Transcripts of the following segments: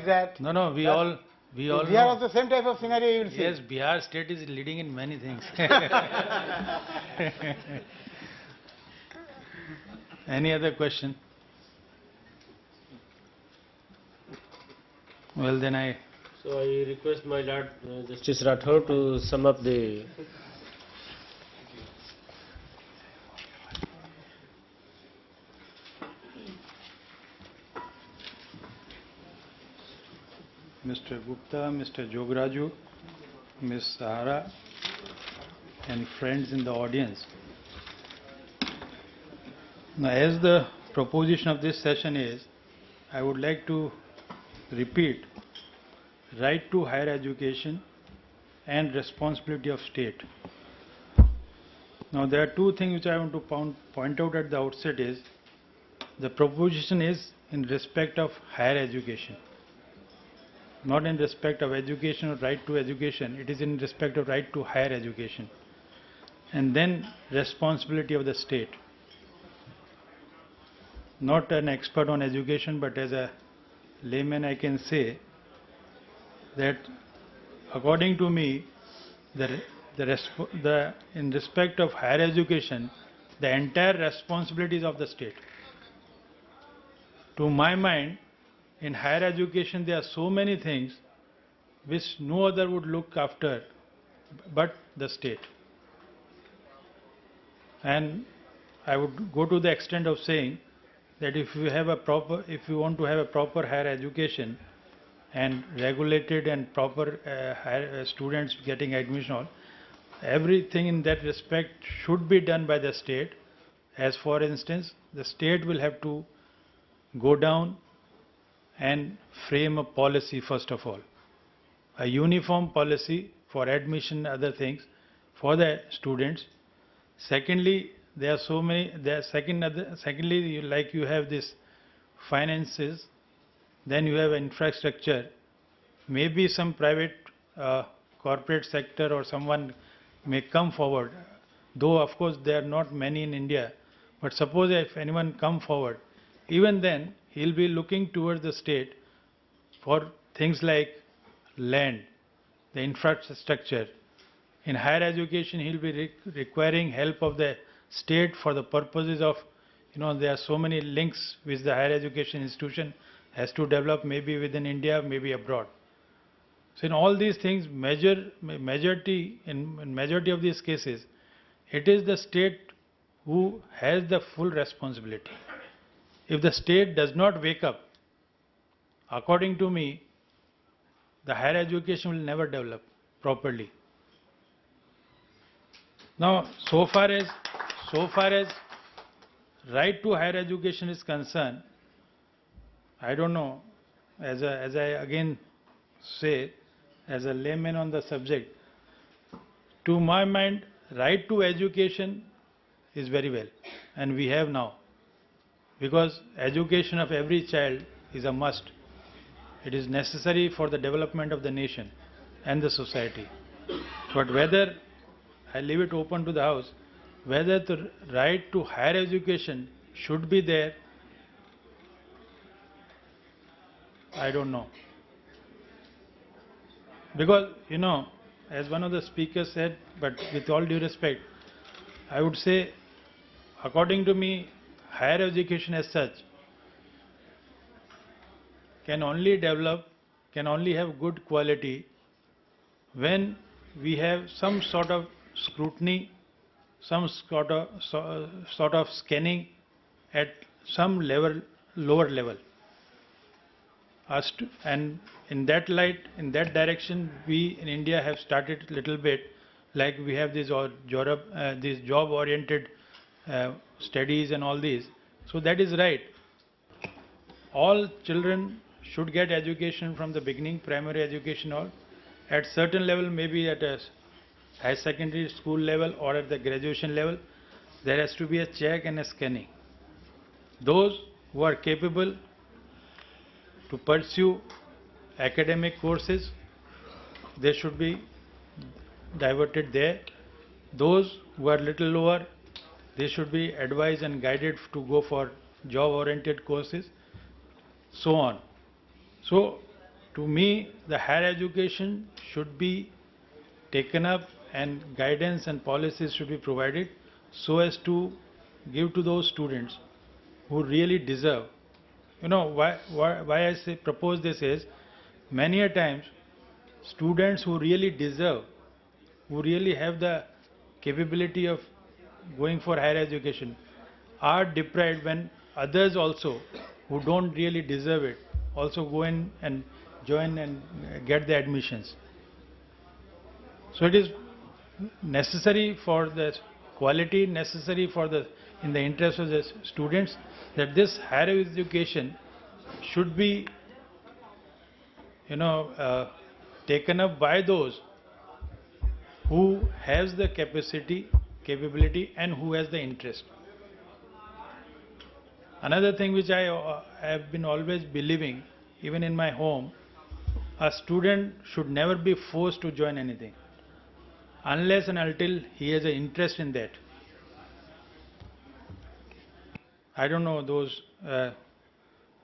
that. No, no, we all Bihar know. also same type of scenario you will see. Yes, Bihar state is leading in many things. Any other question? Well, then I. So I request my Lord Justice Rathore to sum up the. Mr. Gupta, Mr. Jograju, Ms. Sahara, and friends in the audience. Now, as the proposition of this session is, I would like to repeat right to higher education and responsibility of state. Now, there are two things which I want to point out at the outset is, the proposition is in respect of higher education. Not in respect of education or right to education, it is in respect of right to higher education. And then responsibility of the state. Not an expert on education, but as a layman I can say that according to me, in respect of higher education, the entire responsibilities of the state. To my mind, in higher education, there are so many things which no other would look after but the state. And I would go to the extent of saying that if you want to have a proper higher education and regulated and proper students getting admission, everything in that respect should be done by the state. As for instance, the state will have to go down and frame a policy first of all, a uniform policy for admission, other things for the students. Secondly, there are so many. Secondly, like you have this finances, then you have infrastructure. Maybe some private corporate sector or someone may come forward, though of course there are not many in India. But suppose if anyone come forward, even then he'll be looking towards the state for things like land, the infrastructure. In higher education, he'll be requiring help of the state for the purposes of, there are so many links which the higher education institution has to develop, maybe within India, maybe abroad. So in all these things, majority of these cases, it is the state who has the full responsibility. If the state does not wake up, according to me, the higher education will never develop properly. Now, so far as right to higher education is concerned, I don't know, as I again say, as a layman on the subject, to my mind, right to education is very well, and we have now, because education of every child is a must. It is necessary for the development of the nation and the society. But whether, I leave it open to the House, whether the right to higher education should be there, I don't know. Because, as one of the speakers said, but with all due respect, I would say, according to me, higher education as such can only develop, can only have good quality when we have some sort of scrutiny, some sort of scanning at some level, lower level. And in that light, in that direction, we in India have started a little bit, like we have these job-oriented studies and all these. So that is right. All children should get education from the beginning, primary education, or at certain level, maybe at a high secondary school level or at the graduation level, there has to be a check and a scanning. Those who are capable to pursue academic courses, they should be diverted there. Those who are little lower, they should be advised and guided to go for job-oriented courses, so on. So, to me, the higher education should be taken up and guidance and policies should be provided so as to give to those students who really deserve. Why I say propose this is, many a times students who really deserve, who really have the capability of going for higher education, are deprived when others also who don't really deserve it also go in and join and get the admissions. So it is necessary for the quality, necessary for the in the interest of the students, that this higher education should be taken up by those who has the capability and who has the interest. Another thing which I have been always believing, even in my home, a student should never be forced to join anything unless and until he has an interest in that. I don't know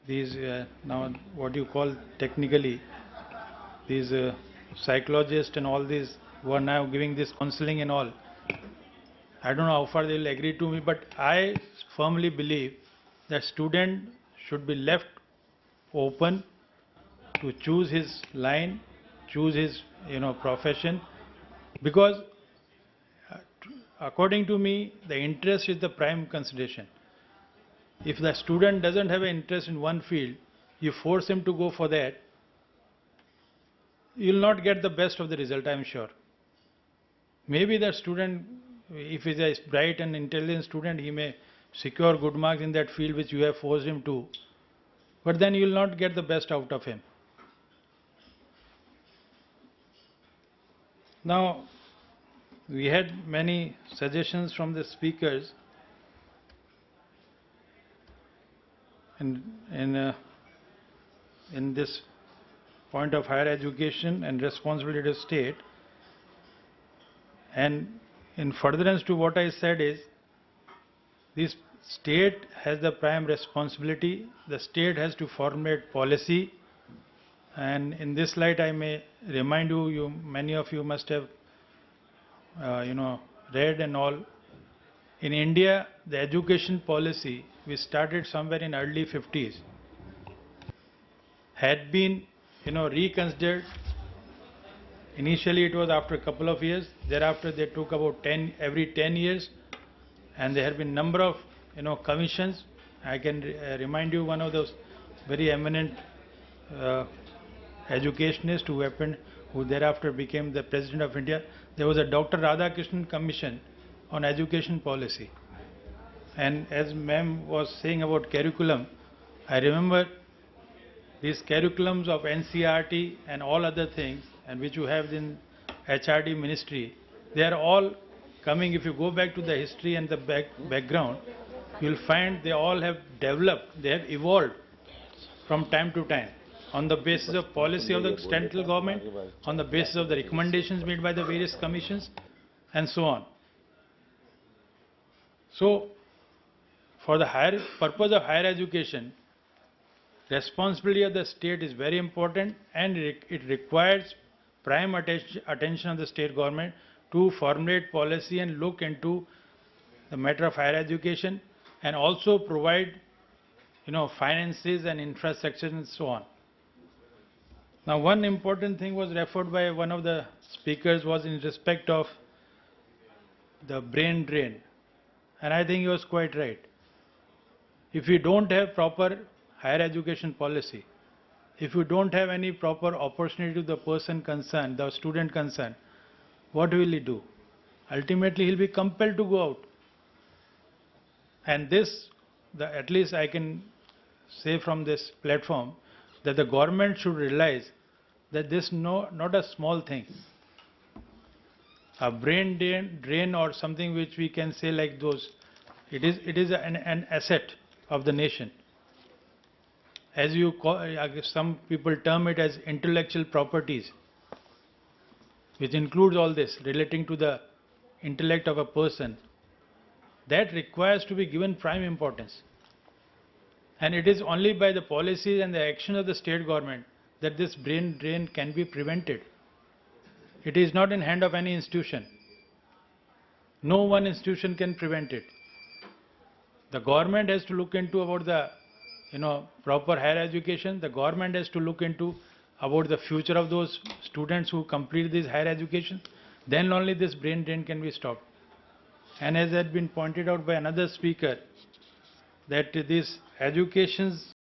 these now what you call technically these psychologists and all these who are now giving this counseling and all. I don't know how far they will agree to me, but I firmly believe that student should be left open to choose his line, choose his profession, because according to me the interest is the prime consideration. If the student doesn't have an interest in one field, you force him to go for that, you will not get the best of the result, I am sure. Maybe the student, if he is a bright and intelligent student, he may secure good marks in that field which you have forced him to, but then you will not get the best out of him. Now, we had many suggestions from the speakers in this point of higher education and responsibility of state, and in furtherance to what I said is, this state has the prime responsibility. The state has to formulate policy, and in this light I may remind you, many of you must have read and all. In India, the education policy, we started somewhere in early 50s, had been reconsidered. Initially it was after a couple of years, thereafter they took about every 10 years, and there have been number of commissions. I can remind you one of those very eminent educationists who thereafter became the President of India. There was a Dr. Radhakrishnan Commission on education policy, and as ma'am was saying about curriculum, I remember these curriculums of NCERT and all other things, and which you have in HRD ministry, they are all coming. If you go back to the history and the background, you will find they all have developed, they have evolved from time to time on the basis of policy of the central government, on the basis of the recommendations made by the various commissions, and so on. So, for the purpose of higher education, responsibility of the state is very important, and it requires prime attention of the state government to formulate policy and look into the matter of higher education, and also provide finances and infrastructure and so on. Now, one important thing was referred by one of the speakers was in respect of the brain drain, and I think he was quite right. If we don't have proper higher education policy, if we don't have any proper opportunity to the person concerned, the student concerned, what will he do? Ultimately, he will be compelled to go out. And this, at least I can say from this platform, that the government should realize that this is not a small thing. A brain drain or something which we can say like those, it is an asset of the nation. As you call, some people term it as intellectual properties, which includes all this relating to the intellect of a person, that requires to be given prime importance. And it is only by the policies and the action of the state government that this brain drain can be prevented. It is not in hand of any institution. No one institution can prevent it. The government has to look into about the, proper higher education. The government has to look into about the future of those students who complete this higher education. Then only this brain drain can be stopped. And as had been pointed out by another speaker, that these educations